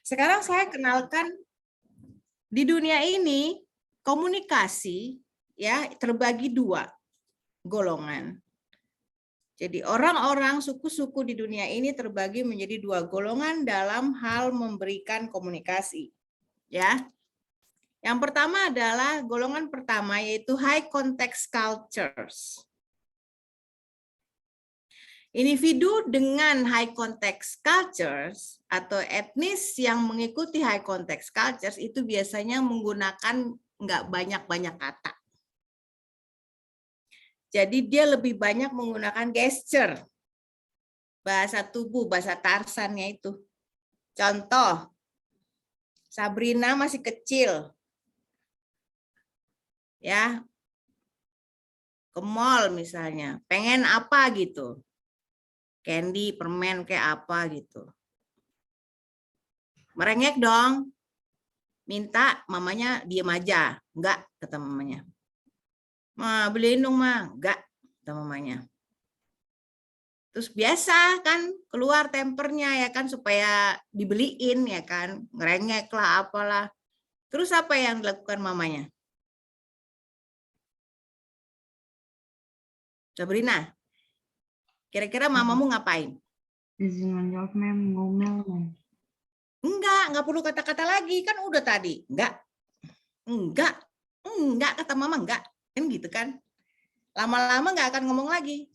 Sekarang saya kenalkan di dunia ini komunikasi ya terbagi dua golongan. Jadi orang-orang suku-suku di dunia ini terbagi menjadi dua golongan dalam hal memberikan komunikasi. Ya. Yang pertama adalah golongan pertama yaitu high context cultures. Individu dengan high context cultures atau etnis yang mengikuti high context cultures itu biasanya menggunakan nggak banyak-banyak kata. Jadi dia lebih banyak menggunakan gesture, bahasa tubuh, bahasa Tarsannya itu. Contoh, Sabrina masih kecil, ya, ke mall misalnya, pengen apa gitu, candy, permen kayak apa gitu. Merengek dong, minta mamanya diem aja, enggak kata mamanya. Ma beliin dong ma, enggak kata mamanya. Terus biasa kan keluar tempernya ya kan supaya dibeliin ya kan, ngerengek lah apalah. Terus apa yang dilakukan mamanya? Sabrina, kira-kira mamamu ngapain? Izin jawab, Mem, ngomel, Mem. Enggak perlu kata-kata lagi, kan udah tadi. Enggak kata mama enggak. Kan gitu kan. Lama-lama enggak akan ngomong lagi.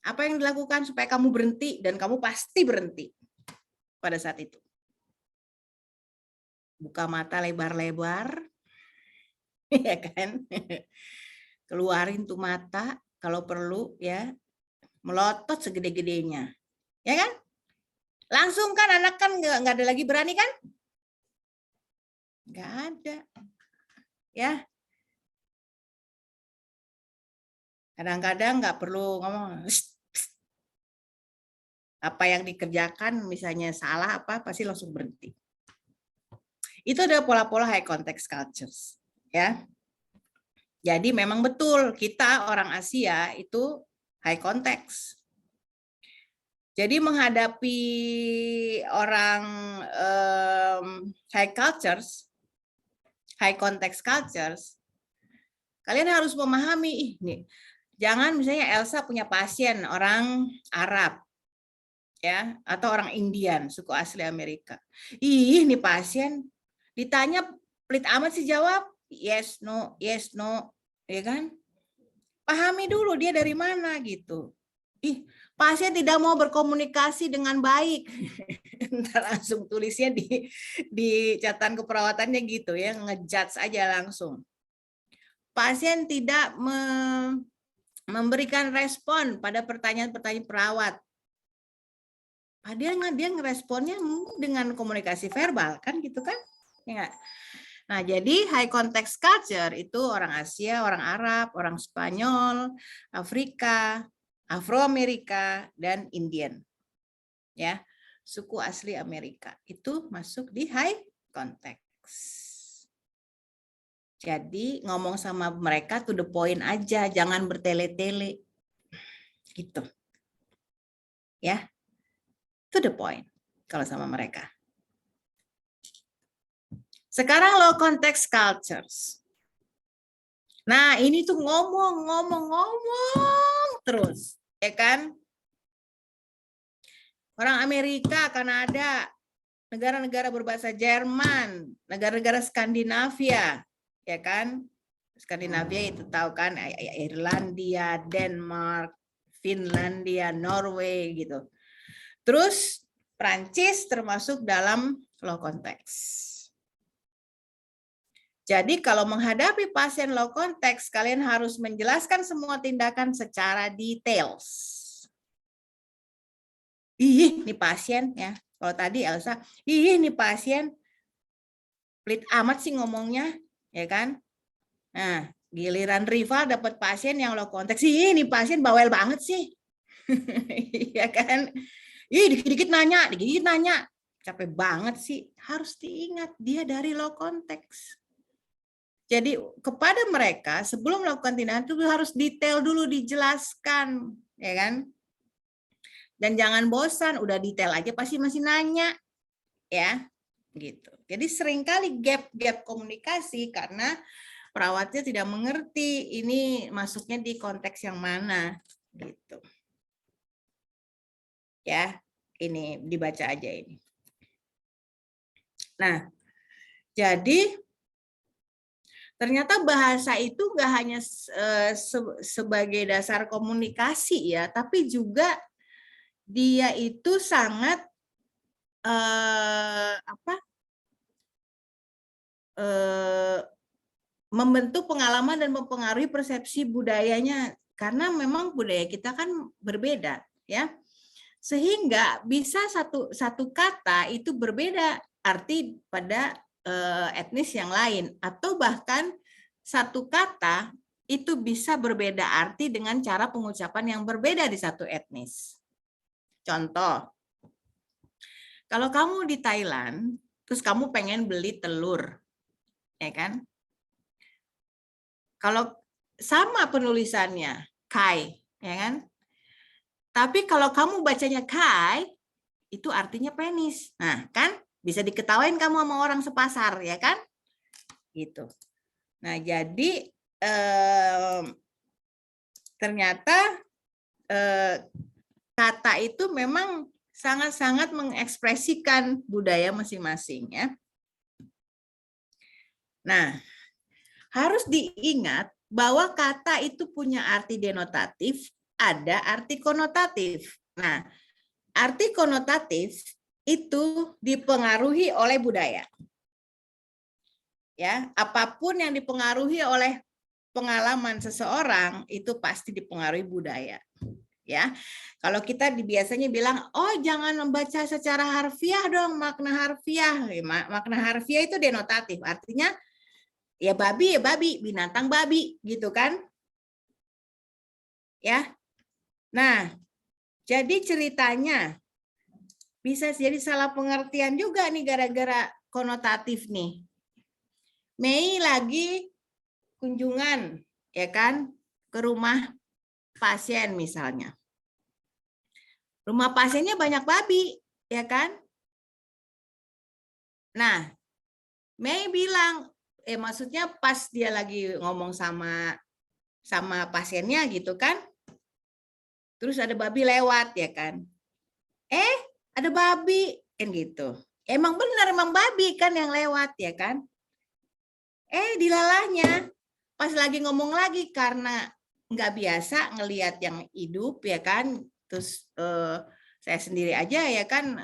Apa yang dilakukan supaya kamu berhenti dan kamu pasti berhenti pada saat itu? Buka mata lebar-lebar, ya kan? Keluarin tuh mata kalau perlu ya, melotot segede-gedenya, ya kan? Langsung kan anak kan nggak ada lagi berani kan? Nggak ada, ya. Kadang-kadang nggak perlu ngomong. Apa yang dikerjakan misalnya salah apa pasti langsung berhenti. Itu adalah pola-pola high context cultures, ya. Jadi memang betul kita orang Asia itu high context. Jadi menghadapi orang high cultures, high context cultures, kalian harus memahami ini. Jangan misalnya Elsa punya pasien orang Arab, ya, atau orang Indian, suku asli Amerika. Ih, ini pasien ditanya pelit amat sih jawab, yes no, ya kan? Pahami dulu dia dari mana gitu. Ih, pasien tidak mau berkomunikasi dengan baik. Ntar langsung tulisnya di catatan keperawatannya gitu ya, ngejudge aja langsung. Pasien tidak memberikan respon pada pertanyaan-pertanyaan perawat. Padahal dia ngeresponnya dengan komunikasi verbal kan gitu kan? Ya. Nah, jadi high context culture itu orang Asia, orang Arab, orang Spanyol, Afrika, Afro-Amerika, dan Indian. Ya, suku asli Amerika itu masuk di high context. Jadi ngomong sama mereka to the point aja, jangan bertele-tele. Gitu. Ya. To the point kalau sama mereka. Sekarang low context cultures. Nah, ini tuh ngomong terus, ya kan? Orang Amerika, Kanada, negara-negara berbahasa Jerman, negara-negara Skandinavia, ya kan? Skandinavia itu tahu kan, Irlandia, Denmark, Finlandia, Norway gitu. Terus Prancis termasuk dalam low context. Jadi kalau menghadapi pasien low context, kalian harus menjelaskan semua tindakan secara detail. Ih, ini pasien ya. Kalau tadi Elsa, ini pasien pelit amat sih ngomongnya, ya kan? Nah, giliran rival dapat pasien yang low context, ini pasien bawel banget sih. Ya kan? Dikit-dikit nanya, capek banget sih. Harus diingat dia dari low context. Jadi kepada mereka sebelum melakukan tindakan itu harus detail dulu dijelaskan, ya kan? Dan jangan bosan, udah detail aja pasti masih nanya. ya, gitu. Jadi seringkali gap komunikasi karena perawatnya tidak mengerti ini masuknya di konteks yang mana, gitu. Ya, ini dibaca aja ini. Nah, jadi ternyata bahasa itu nggak hanya sebagai dasar komunikasi ya, tapi juga dia itu sangat membentuk pengalaman dan mempengaruhi persepsi budayanya, karena memang budaya kita kan berbeda, ya. Sehingga bisa satu kata itu berbeda arti pada etnis yang lain, atau bahkan satu kata itu bisa berbeda arti dengan cara pengucapan yang berbeda di satu etnis. Contoh, kalau kamu di Thailand, terus kamu pengen beli telur, ya kan? Kalau sama penulisannya, kai, ya kan? Tapi kalau kamu bacanya kai, itu artinya penis. Nah, kan? Bisa diketawain kamu sama orang sepasar, ya kan? Gitu. Nah, jadi ternyata kata itu memang sangat-sangat mengekspresikan budaya masing-masing, ya. Nah, harus diingat bahwa kata itu punya arti denotatif, ada arti konotatif. Nah, arti konotatif itu dipengaruhi oleh budaya. Ya, apapun yang dipengaruhi oleh pengalaman seseorang itu pasti dipengaruhi budaya. Ya, kalau kita biasanya bilang, oh jangan membaca secara harfiah dong, makna harfiah. Makna harfiah itu denotatif, artinya ya babi, binatang babi, gitu kan? Ya, nah, jadi ceritanya bisa jadi salah pengertian juga nih gara-gara konotatif nih. Mei lagi kunjungan, ya kan, ke rumah pasien misalnya. Rumah pasiennya banyak babi, ya kan? Nah, Mei bilang, maksudnya pas dia lagi ngomong sama pasiennya gitu kan, terus ada babi lewat, ya kan? Ada babi, kan gitu. Emang benar, emang babi kan yang lewat, ya kan? Dilalahnya pas lagi ngomong lagi karena nggak biasa ngelihat yang hidup, ya kan, terus saya sendiri aja ya kan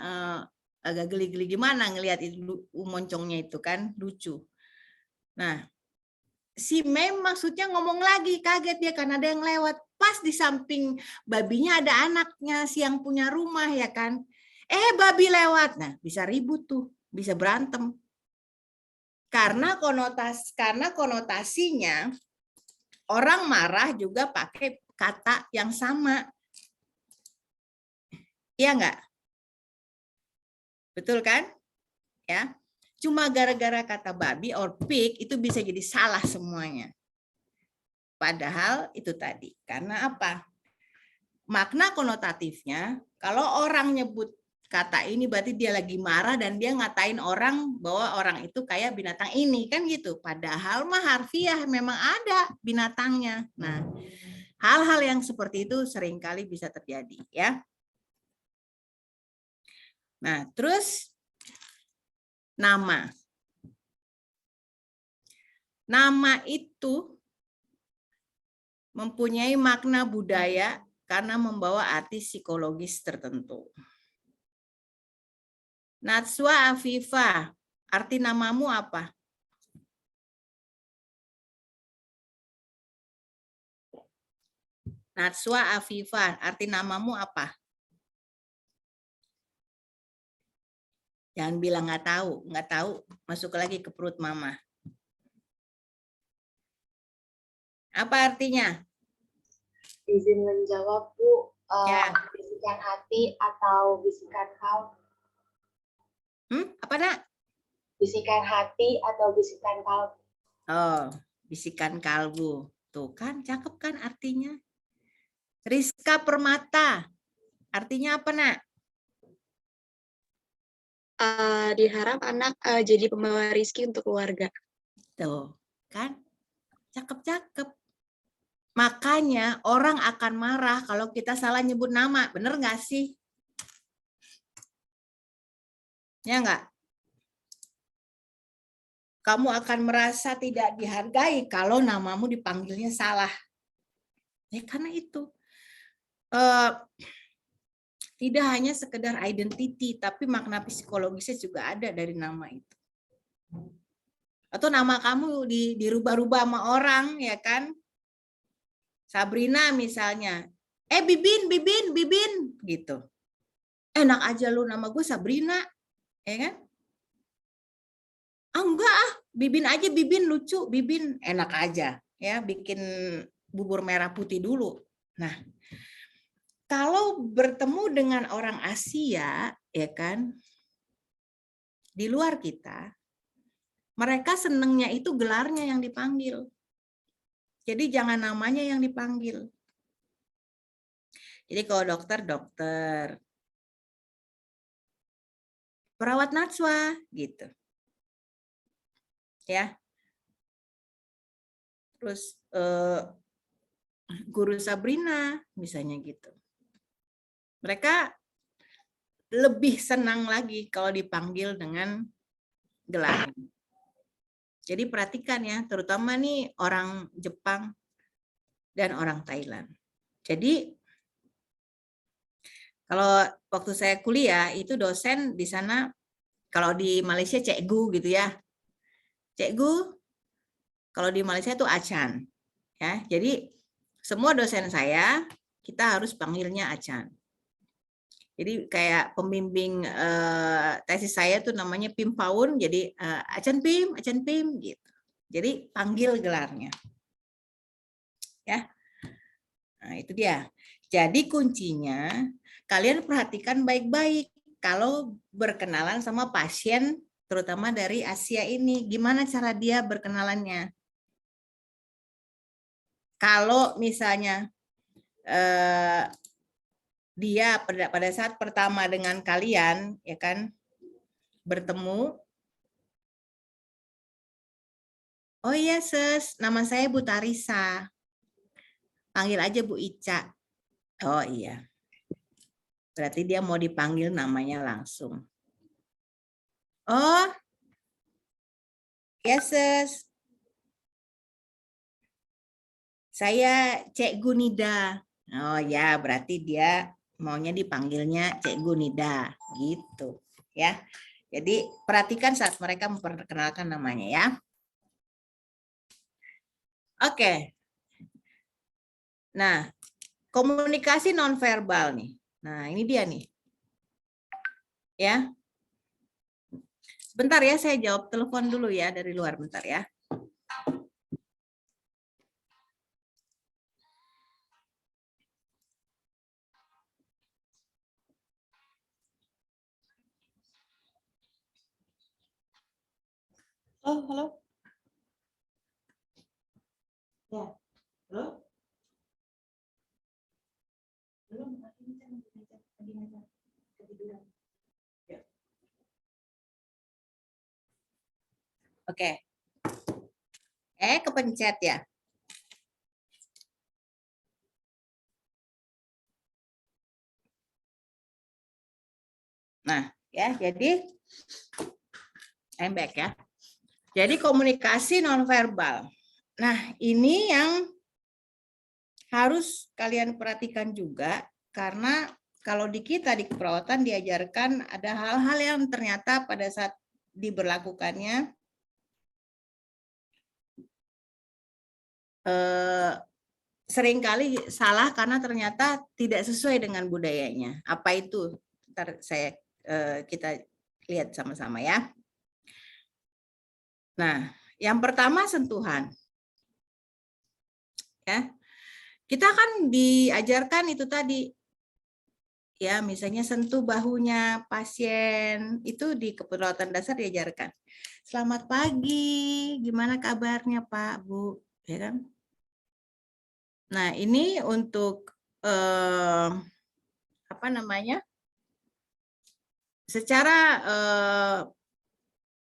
agak geli-geli gimana ngelihat itu moncongnya itu kan lucu. Nah, si Mem maksudnya ngomong lagi, kaget dia karena ada yang lewat, pas di samping babinya ada anaknya si yang punya rumah, ya kan, babi lewat. Nah, bisa ribut tuh, bisa berantem. Karena konotasinya orang marah juga pakai kata yang sama. Iya enggak? Betul kan? Ya. Cuma gara-gara kata babi or pig itu bisa jadi salah semuanya. Padahal itu tadi. Karena apa? Makna konotatifnya, kalau orang nyebut kata ini berarti dia lagi marah dan dia ngatain orang bahwa orang itu kayak binatang ini, kan gitu. Padahal mah harfiah memang ada binatangnya. Nah, hal-hal yang seperti itu seringkali bisa terjadi, ya. Nah, terus nama. Nama itu mempunyai makna budaya karena membawa arti psikologis tertentu. Natswa Afifa, arti namamu apa? Natswa Afifa, arti namamu apa? Jangan bilang nggak tahu, masuk lagi ke perut mama. Apa artinya? Izin menjawab, Bu. Ya. Bisikan hati atau bisikan kalbu? Apa nak? Bisikan hati atau bisikan kalbu? Oh, bisikan kalbu. Tuh kan, cakep kan artinya? Rizka Permata, artinya apa nak? diharap anak jadi pembawa rizki untuk keluarga. Tuh, kan? Cakep-cakep. Makanya orang akan marah kalau kita salah nyebut nama. Bener nggak sih? Ya nggak? Kamu akan merasa tidak dihargai kalau namamu dipanggilnya salah. Ya karena itu. Tidak hanya sekedar identity, tapi makna psikologisnya juga ada dari nama itu. Atau nama kamu dirubah-rubah sama orang, ya kan? Sabrina misalnya. Bibin, Bibin, Bibin, gitu. Enak aja lu nama gue Sabrina, ya kan? Enggak, Bibin aja, Bibin lucu, Bibin enak aja, ya bikin bubur merah putih dulu. Nah, kalau bertemu dengan orang Asia, ya kan, di luar kita, mereka senengnya itu gelarnya yang dipanggil. Jadi jangan namanya yang dipanggil. Jadi kalau dokter, dokter. Perawat Najwa, gitu. Ya. Terus guru Sabrina, misalnya gitu. Mereka lebih senang lagi kalau dipanggil dengan gelar. Jadi perhatikan ya, terutama nih orang Jepang dan orang Thailand. Jadi kalau waktu saya kuliah itu dosen di sana, kalau di Malaysia cikgu gitu ya. Cikgu, kalau di Malaysia itu acan. Ya, jadi semua dosen saya kita harus panggilnya acan. Jadi kayak pembimbing tesis saya tuh namanya Pim Paun, jadi Acan Pim gitu. Jadi panggil gelarnya. Ya. Nah, itu dia. Jadi kuncinya kalian perhatikan baik-baik kalau berkenalan sama pasien terutama dari Asia ini, gimana cara dia berkenalannya? Kalau misalnya dia pada saat pertama dengan kalian, ya kan, bertemu, oh iya Ses, nama saya Bu Tarisa, panggil aja Bu Ica. Oh iya, berarti dia mau dipanggil namanya langsung. Oh, ya Ses, saya Cek Gunida. Oh ya, berarti dia maunya dipanggilnya Cek Gunida, gitu ya. Jadi perhatikan saat mereka memperkenalkan namanya ya. Oke. Nah, komunikasi nonverbal nih. Nah, ini dia nih. Ya. Bentar ya, saya jawab telepon dulu ya dari luar, bentar ya. Oh, halo. Ya. Halo. Belum, oke. Kepencet ya. Nah, ya, jadi I'm back ya. Jadi komunikasi nonverbal. Nah, ini yang harus kalian perhatikan juga karena kalau di kita di keperawatan diajarkan ada hal-hal yang ternyata pada saat diberlakukannya seringkali salah karena ternyata tidak sesuai dengan budayanya. Apa itu? Ntar kita lihat sama-sama ya. Nah, yang pertama sentuhan. Ya. Kita kan diajarkan itu tadi. Ya, misalnya sentuh bahunya pasien, itu di keperawatan dasar diajarkan. Selamat pagi, gimana kabarnya Pak, Bu? Ya kan? Nah, ini untuk apa namanya? secara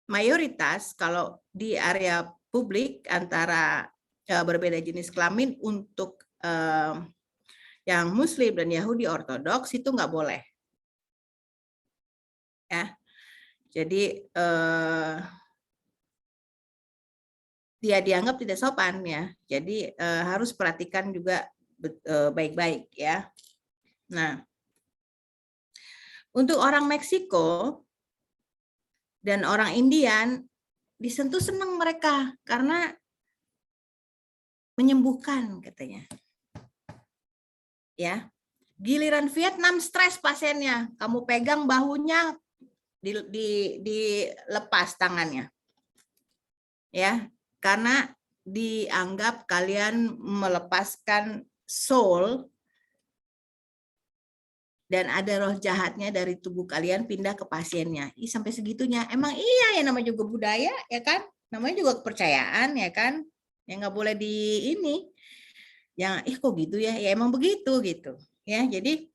mayoritas kalau di area publik antara berbeda jenis kelamin untuk yang Muslim dan Yahudi Ortodoks itu nggak boleh. Ya, jadi dia dianggap tidak sopan ya. Jadi harus perhatikan juga baik-baik ya. Nah, untuk orang Meksiko dan orang Indian disentuh senang mereka karena menyembuhkan katanya. Ya. Giliran Vietnam stres pasiennya, kamu pegang bahunya dilepas tangannya. Ya, karena dianggap kalian melepaskan soul dan ada roh jahatnya dari tubuh kalian pindah ke pasiennya. Ih, sampai segitunya. Emang iya ya, namanya juga budaya ya kan? Namanya juga kepercayaan ya kan? Yang nggak boleh di ini. Yang kok gitu ya? Ya emang begitu gitu. Ya, jadi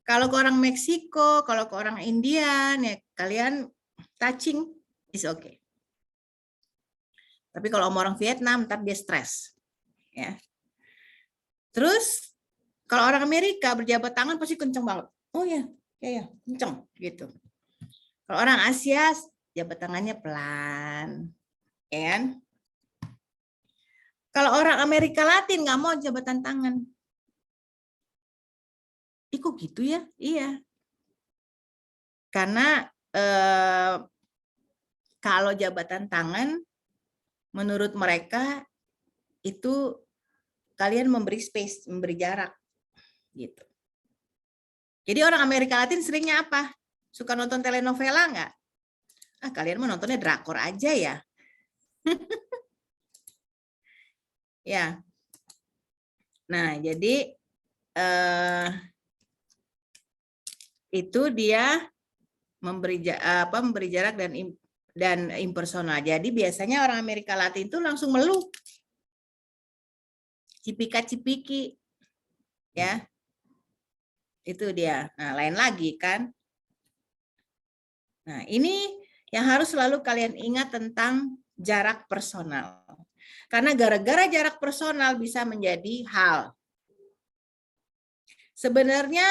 kalau ke orang Meksiko, kalau ke orang Indian ya kalian touching is okay. Tapi kalau orang Vietnam ntar dia stres. Ya. Terus kalau orang Amerika berjabat tangan pasti kenceng banget. Oh ya, ya, kenceng gitu. Kalau orang Asia jabat tangannya pelan, ya kan? Kalau orang Amerika Latin nggak mau jabatan tangan. Kok gitu ya? Iya. Karena kalau jabatan tangan, menurut mereka itu kalian memberi space, memberi jarak. Gitu. Jadi orang Amerika Latin seringnya apa? Suka nonton telenovela nggak? Kalian mau nontonnya drakor aja ya. Ya. Nah, jadi itu dia memberi jarak dan impersonal. Jadi biasanya orang Amerika Latin itu langsung meluk. Cipika-cipiki. Ya. Itu dia. Nah, lain lagi kan. Nah, ini yang harus selalu kalian ingat tentang jarak personal. Karena gara-gara jarak personal bisa menjadi hal. Sebenarnya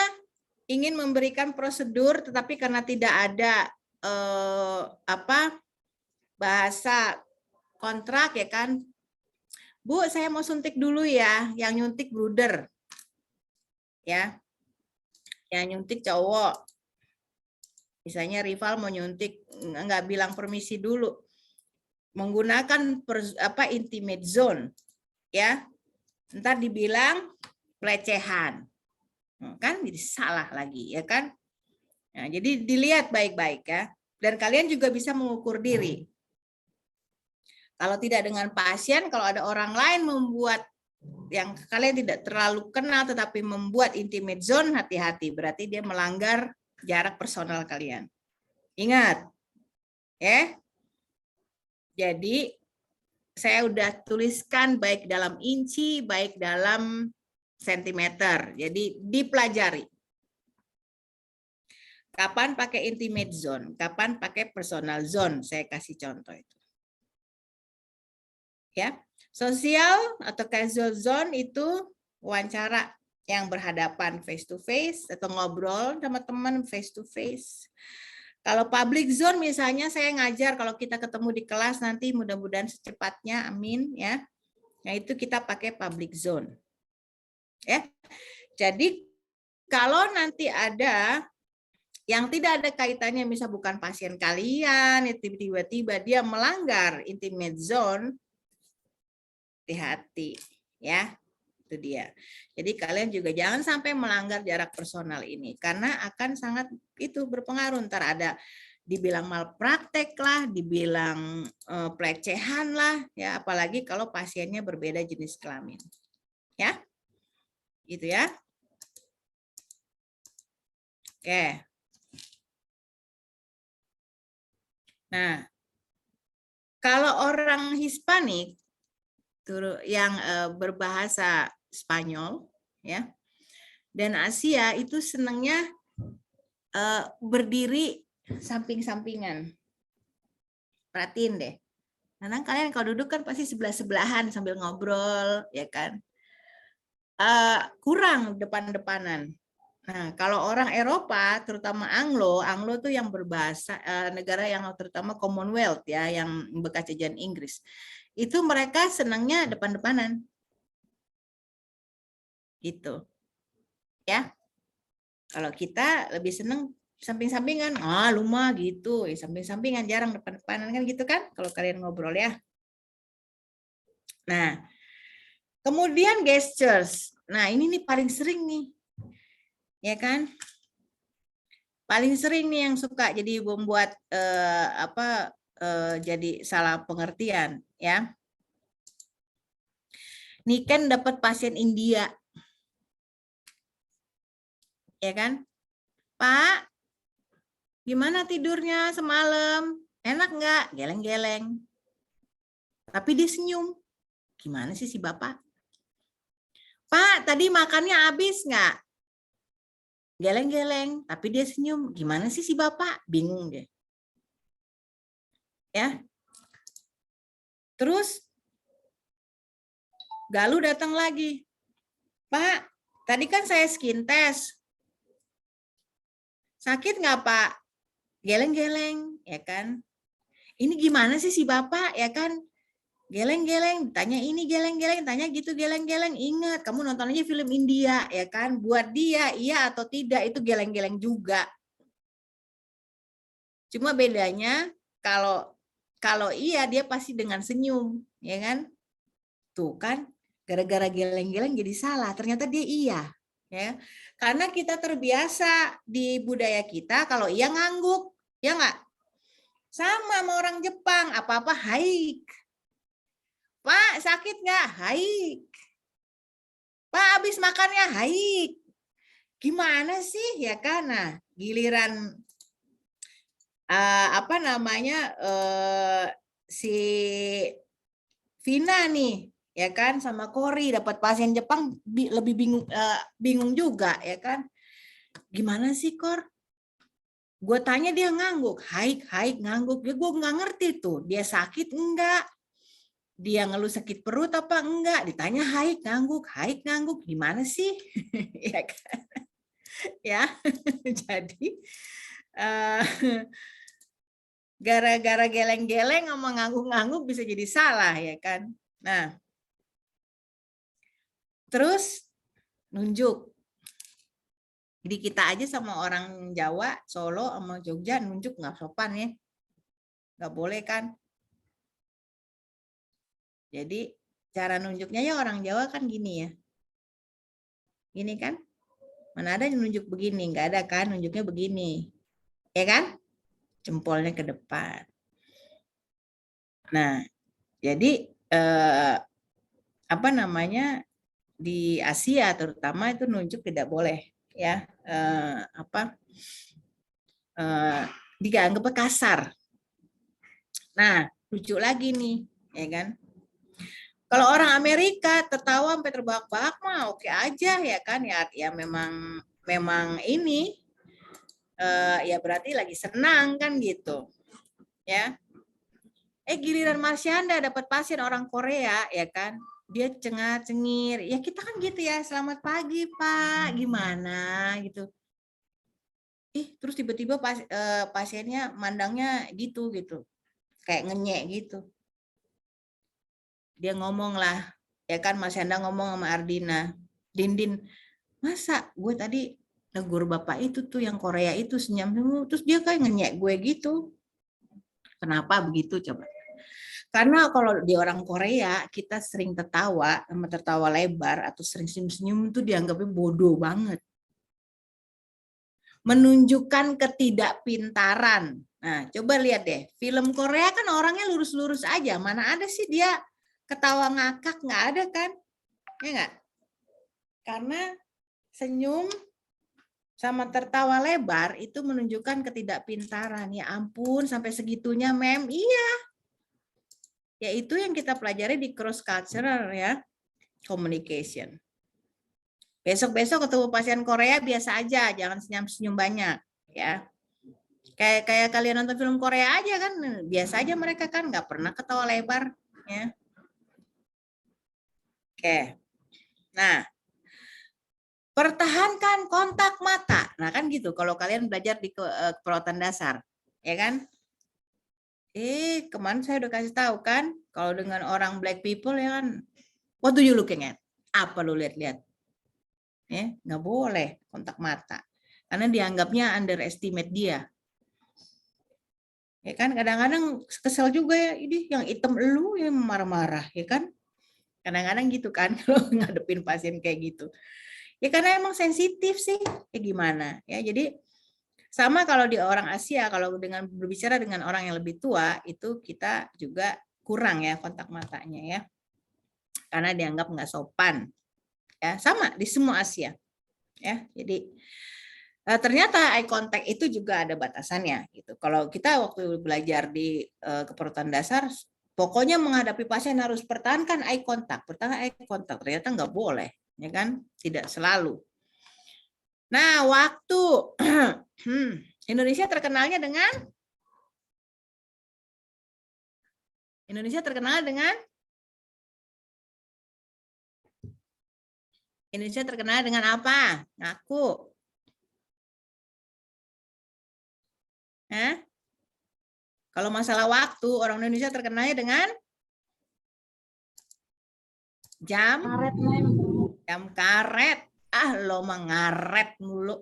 ingin memberikan prosedur, tetapi karena tidak ada bahasa kontrak ya kan. Bu, saya mau suntik dulu ya, yang nyuntik bruder. Ya. Yang nyuntik cowok. Misalnya rival mau nyuntik, nggak bilang permisi dulu. Menggunakan intimate zone. Ya. Ntar dibilang pelecehan. Kan jadi salah lagi ya kan. Nah, jadi dilihat baik-baik ya. Dan kalian juga bisa mengukur diri. Kalau tidak dengan pasien, kalau ada orang lain membuat yang kalian tidak terlalu kenal tetapi membuat intimate zone, hati-hati, berarti dia melanggar jarak personal kalian. Ingat, ya. Jadi saya udah tuliskan baik dalam inci, baik dalam sentimeter. Jadi dipelajari. Kapan pakai intimate zone, kapan pakai personal zone, saya kasih contoh itu. Ya. Sosial atau casual zone itu wawancara yang berhadapan face to face atau ngobrol sama teman face to face. Kalau public zone misalnya saya ngajar, kalau kita ketemu di kelas nanti mudah-mudahan secepatnya, amin ya. Nah itu kita pakai public zone. Ya. Jadi kalau nanti ada yang tidak ada kaitannya, misal bukan pasien kalian, tiba-tiba dia melanggar intimate zone, hati-hati ya, itu dia. Jadi kalian juga jangan sampai melanggar jarak personal ini karena akan sangat itu berpengaruh. Ntar ada dibilang malpraktek lah, dibilang pelecehan lah, ya apalagi kalau pasiennya berbeda jenis kelamin, ya, gitu ya. Oke. Nah, kalau orang Hispanik yang berbahasa Spanyol ya dan Asia itu senangnya berdiri samping-sampingan. Perhatiin deh. Karena kalian kalau duduk kan pasti sebelah-sebelahan sambil ngobrol, ya kan? Kurang depan-depanan. Nah, kalau orang Eropa, terutama Anglo tuh yang berbahasa negara yang terutama Commonwealth ya, yang bekas jajahan Inggris, itu mereka senangnya depan-depanan, gitu, ya. Kalau kita lebih seneng samping-sampingan, lu mah gitu, samping-sampingan jarang depan-depanan kan gitu kan, kalau kalian ngobrol ya. Nah, kemudian gestures. Nah, ini nih paling sering nih. Ya kan? Paling sering nih yang suka jadi membuat jadi salah pengertian ya. Niken dapat pasien India. Ya kan? Pak, gimana tidurnya semalam? Enak nggak? Geleng-geleng. Tapi dia senyum. Gimana sih si Bapak? Pak, tadi makannya habis nggak? Geleng-geleng, tapi dia senyum. Gimana sih si Bapak? Bingung deh. Ya. Terus Galuh datang lagi. Pak, tadi kan saya skin test. Sakit nggak Pak? Geleng-geleng, ya kan? Ini gimana sih si Bapak, ya kan? Geleng-geleng, tanya ini geleng-geleng, tanya gitu geleng-geleng. Ingat, kamu nonton aja film India, ya kan? Buat dia, iya atau tidak, itu geleng-geleng juga. Cuma bedanya, kalau iya, dia pasti dengan senyum, ya kan? Tuh kan, gara-gara geleng-geleng jadi salah. Ternyata dia iya, ya. Karena kita terbiasa di budaya kita, kalau iya ngangguk, ya nggak? Sama orang Jepang, apa-apa haik. Pak, sakit nggak? Haik. Pak, habis makannya haik. Gimana sih ya kan? Nah, giliran si Vina nih, ya kan, sama Kori dapat pasien Jepang lebih bingung juga, ya kan? Gimana sih Kor? Gue tanya dia ngangguk, haik ngangguk. Ya gue nggak ngerti tuh, dia sakit enggak? Dia ngeluh sakit perut apa enggak? Ditanya haik ngangguk, gimana sih? Ya kan? Ya, jadi gara-gara geleng-geleng sama ngangguk-ngangguk bisa jadi salah, ya kan? Nah, terus nunjuk. Jadi kita aja sama orang Jawa, Solo sama Jogja nunjuk nggak sopan ya. Nggak boleh kan. Jadi cara nunjuknya ya orang Jawa kan gini ya. Gini kan. Mana ada yang nunjuk begini. Nggak ada kan nunjuknya begini. Ya kan. Jempolnya ke depan. Nah, jadi di Asia terutama itu nunjuk tidak boleh ya. Dianggap kasar. Nah, lucu lagi nih, ya kan? Kalau orang Amerika tertawa sampai terbahak-bahak mah oke aja ya kan ya memang ini ya berarti lagi senang kan gitu. Ya. Giliran Marsyanda dapat pasien orang Korea ya kan. Dia cengar-cengir. Ya kita kan gitu ya. Selamat pagi, Pak. Gimana gitu. Terus tiba-tiba pasiennya mandangnya gitu. Kayak ngenyek gitu. Dia ngomong lah, ya kan Mas Hendra ngomong sama Ardina, Dindin, masa gue tadi negur bapak itu tuh yang Korea itu senyum, terus dia kayak ngenyek gue gitu. Kenapa begitu coba? Karena kalau di orang Korea kita sering tertawa lebar atau sering senyum-senyum itu dianggapnya bodoh banget. Menunjukkan ketidakpintaran. Nah, coba lihat deh, film Korea kan orangnya lurus-lurus aja, mana ada sih dia ketawa ngakak, nggak ada kan? Ya nggak? Karena senyum sama tertawa lebar itu menunjukkan ketidakpintaran. Ya ampun, sampai segitunya, Mem. Iya. Ya itu yang kita pelajari di cross cultural ya, communication. Besok-besok ketemu pasien Korea biasa aja, jangan senyum-senyum banyak, ya. Kayak kalian nonton film Korea aja kan, biasa aja mereka kan nggak pernah ketawa lebar, ya. Oke. Nah, pertahankan kontak mata. Nah, kan gitu kalau kalian belajar di keperawatan dasar, ya kan? Kemarin saya udah kasih tahu kan, kalau dengan orang black people ya kan, what do you looking at? Apa lu lihat-lihat? Ya, nggak boleh kontak mata. Karena dianggapnya underestimate dia. Ya kan, kadang-kadang kesel juga ya, ini yang hitam elu yang marah-marah, ya kan? Kadang-kadang gitu kan kalau ngadepin pasien kayak gitu. Ya karena emang sensitif sih, ya gimana? Ya jadi sama kalau di orang Asia, kalau dengan berbicara dengan orang yang lebih tua, itu kita juga kurang ya kontak matanya ya. Karena dianggap nggak sopan. Ya, sama di semua Asia. Ya, jadi ternyata eye contact itu juga ada batasannya gitu. Kalau kita waktu belajar di keperawatan dasar, pokoknya menghadapi pasien harus pertahankan eye contact, ternyata nggak boleh, ya kan? Tidak selalu. Nah, waktu Indonesia terkenal dengan apa? Ngaku. Kalau masalah waktu, orang Indonesia terkenalnya dengan jam Karet, Mem. Jam karet. Lo mengaret mulu.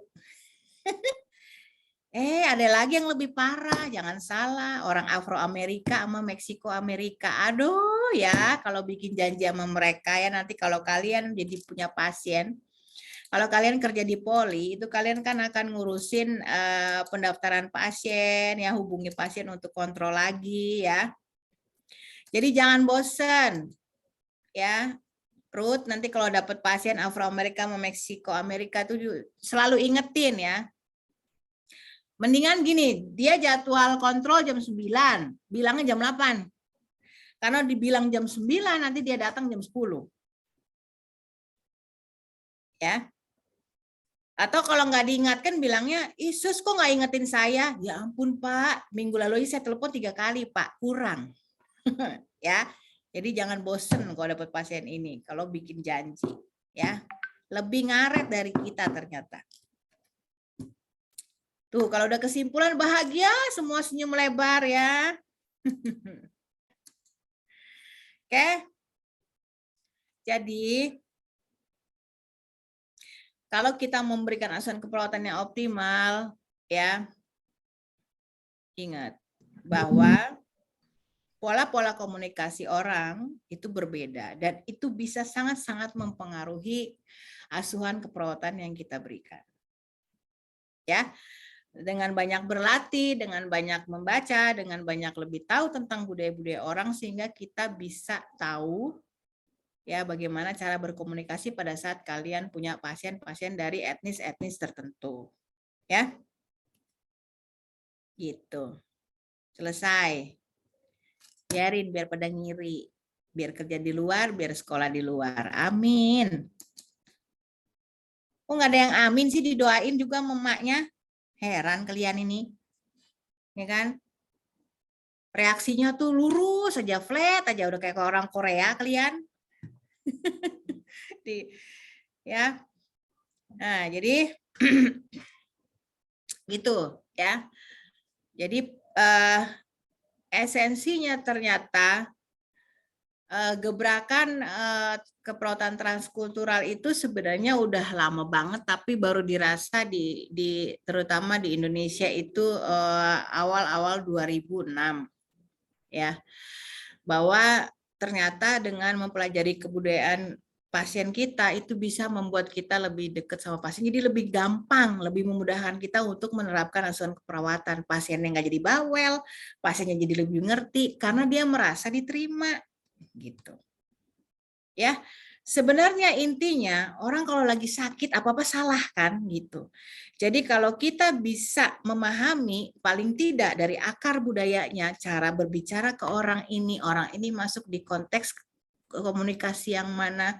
Ada lagi yang lebih parah, jangan salah. Orang Afro-Amerika sama Meksiko-Amerika. Aduh ya, kalau bikin janji sama mereka ya nanti kalau kalian jadi punya pasien, kalau kalian kerja di poli, itu kalian kan akan ngurusin pendaftaran pasien, ya hubungi pasien untuk kontrol lagi ya. Jadi jangan bosen, ya. Ruth, nanti kalau dapat pasien Afro-Amerika sama Meksiko-Amerika tuh selalu ingetin ya. Mendingan gini, dia jadwal kontrol jam 9, bilangnya jam 8. Karena dibilang jam 9, nanti dia datang jam 10. Ya. Atau kalau nggak diingatkan bilangnya, Sus kok nggak ingetin saya? Ya ampun Pak, minggu lalu saya telepon 3 kali Pak, kurang. Ya, jadi jangan bosen kalau dapat pasien ini, kalau bikin janji. Ya, lebih ngaret dari kita ternyata. Tuh, kalau udah kesimpulan bahagia, semua senyum lebar ya. Oke. Jadi, kalau kita memberikan asuhan keperawatan yang optimal, ya, ingat bahwa pola-pola komunikasi orang itu berbeda dan itu bisa sangat-sangat mempengaruhi asuhan keperawatan yang kita berikan. Ya. Dengan banyak berlatih, dengan banyak membaca, dengan banyak lebih tahu tentang budaya-budaya orang sehingga kita bisa tahu ya bagaimana cara berkomunikasi pada saat kalian punya pasien-pasien dari etnis-etnis tertentu. Ya. Gitu. Selesai. Biarin biar pada ngiri. Biar kerja di luar, biar sekolah di luar. Amin. Kok nggak ada yang amin sih, didoain juga memaknya? Heran kalian ini. Ya kan? Reaksinya tuh lurus aja, flat aja, udah kayak orang Korea kalian. Ya. Nah, jadi gitu ya. Jadi esensinya ternyata gebrakan keperawatan transkultural itu sebenarnya udah lama banget, tapi baru dirasa terutama di Indonesia itu awal-awal 2006 ya, bahwa ternyata dengan mempelajari kebudayaan pasien kita itu bisa membuat kita lebih dekat sama pasien, jadi lebih gampang, lebih memudahkan kita untuk menerapkan asuhan keperawatan. Pasiennya nggak jadi bawel, pasiennya jadi lebih ngerti karena dia merasa diterima gitu. Ya, sebenarnya intinya orang kalau lagi sakit apa-apa salah kan gitu. Jadi kalau kita bisa memahami paling tidak dari akar budayanya, cara berbicara ke orang ini masuk di konteks komunikasi yang mana,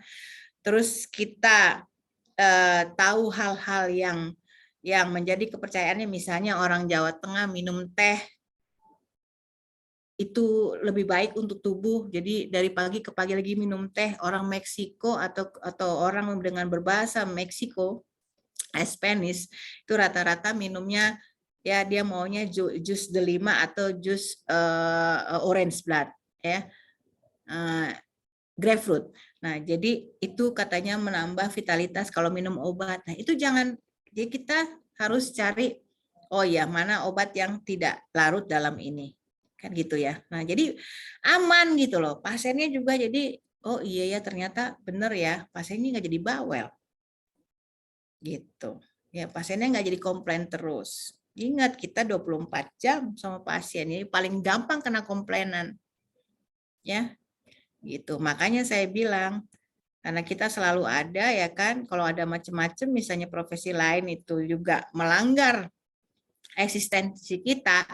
terus kita tahu hal-hal yang yang menjadi kepercayaannya, misalnya orang Jawa Tengah minum teh itu lebih baik untuk tubuh, jadi dari pagi ke pagi lagi minum teh. Orang Meksiko atau orang dengan berbahasa Meksiko, Spanish, itu rata-rata minumnya ya dia maunya jus delima atau jus orange blood ya, grapefruit. Nah, jadi itu katanya menambah vitalitas kalau minum obat. Nah, itu jangan, jadi kita harus cari, oh ya, mana obat yang tidak larut dalam ini. Kan gitu ya. Nah, jadi aman gitu loh. Pasiennya juga jadi, oh iya ya ternyata benar ya, pasiennya nggak jadi bawel. Gitu. Ya, pasiennya nggak jadi komplain terus. Ingat, kita 24 jam sama pasien. Jadi paling gampang kena komplainan. Ya, gitu. Makanya saya bilang, karena kita selalu ada ya kan, kalau ada macam-macam misalnya profesi lain itu juga melanggar eksistensi kita,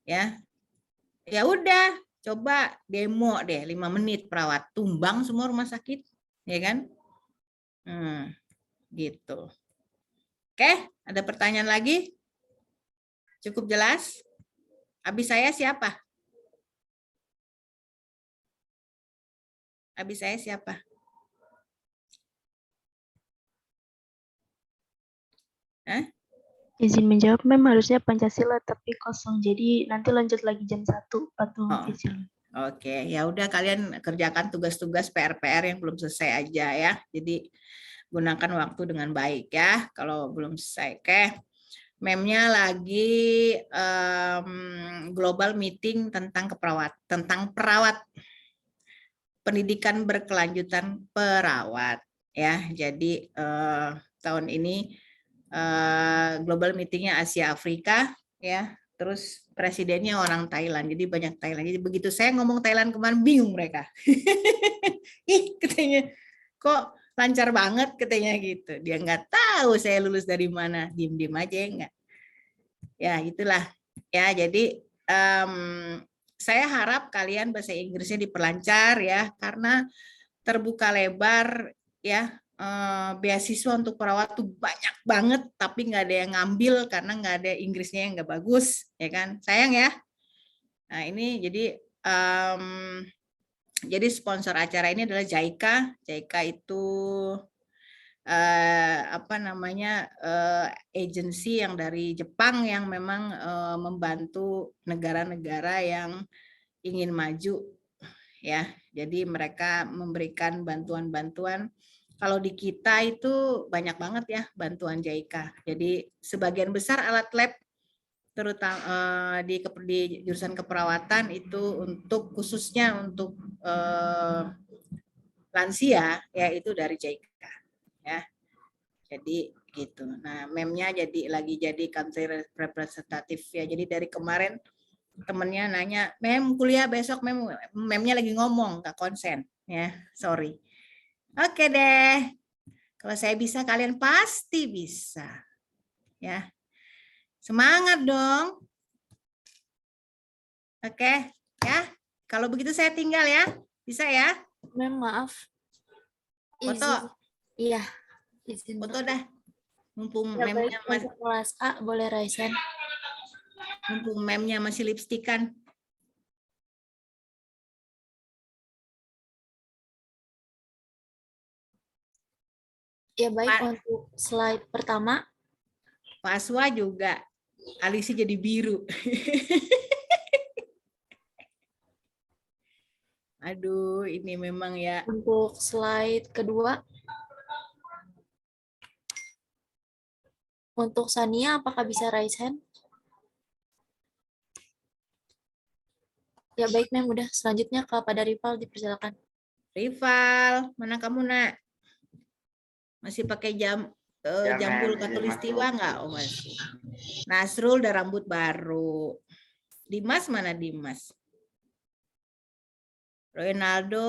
ya udah coba demo deh 5 menit perawat, tumbang semua rumah sakit, ya kan? Gitu. Oke, ada pertanyaan lagi? Cukup jelas? Habis saya siapa? Habis saya siapa? Hah? Izin menjawab, Mem, harusnya Pancasila tapi kosong. Jadi nanti lanjut lagi jam 1 atau izin. Oke, ya udah kalian kerjakan tugas-tugas PR-PR yang belum selesai aja ya. Jadi gunakan waktu dengan baik ya. Kalau belum selesai, oke. Memnya lagi global meeting tentang perawat, pendidikan berkelanjutan perawat ya. Jadi tahun ini global meetingnya Asia Afrika ya, terus presidennya orang Thailand, jadi banyak Thailand. Jadi begitu saya ngomong Thailand kemarin bingung mereka. Ih, katanya kok lancar banget katanya gitu. Dia nggak tahu saya lulus dari mana, diem-diem aja enggak. Ya itulah ya. Jadi saya harap kalian bahasa Inggrisnya diperlancar ya, karena terbuka lebar ya. Beasiswa untuk perawat tuh banyak banget, tapi nggak ada yang ngambil karena nggak ada Inggrisnya yang nggak bagus, ya kan? Sayang ya. Nah ini jadi sponsor acara ini adalah JICA. JICA itu agensi yang dari Jepang yang memang membantu negara-negara yang ingin maju ya. Jadi mereka memberikan bantuan-bantuan. Kalau di kita itu banyak banget ya bantuan JICA. Jadi sebagian besar alat lab terutama di jurusan keperawatan itu khususnya untuk lansia ya itu dari JICA ya. Jadi gitu. Nah, memnya lagi jadi country representative ya. Jadi dari kemarin temennya nanya, Mem kuliah besok, memnya lagi ngomong nggak konsen ya, sorry. Oke deh, kalau saya bisa kalian pasti bisa ya, semangat dong. Oke ya, kalau begitu saya tinggal ya, bisa ya? Mem, maaf. Foto? Iya, izin. Foto dah, mumpung Ya, memnya baik, untuk kelas A boleh Raisen. Mumpung memnya masih lipstikan. Ya baik, untuk slide pertama. Pak Aswa juga alisnya jadi biru. Aduh, ini memang ya. Untuk slide kedua. Untuk Sania, apakah bisa raise hand? Ya baik, Mem, udah. Selanjutnya kepada Rival, dipersilakan. Rival, mana kamu nak? Masih pakai jambul katulistiwa nggak? Oh masih. Nasrul udah rambut baru. Dimas mana Dimas? Ronaldo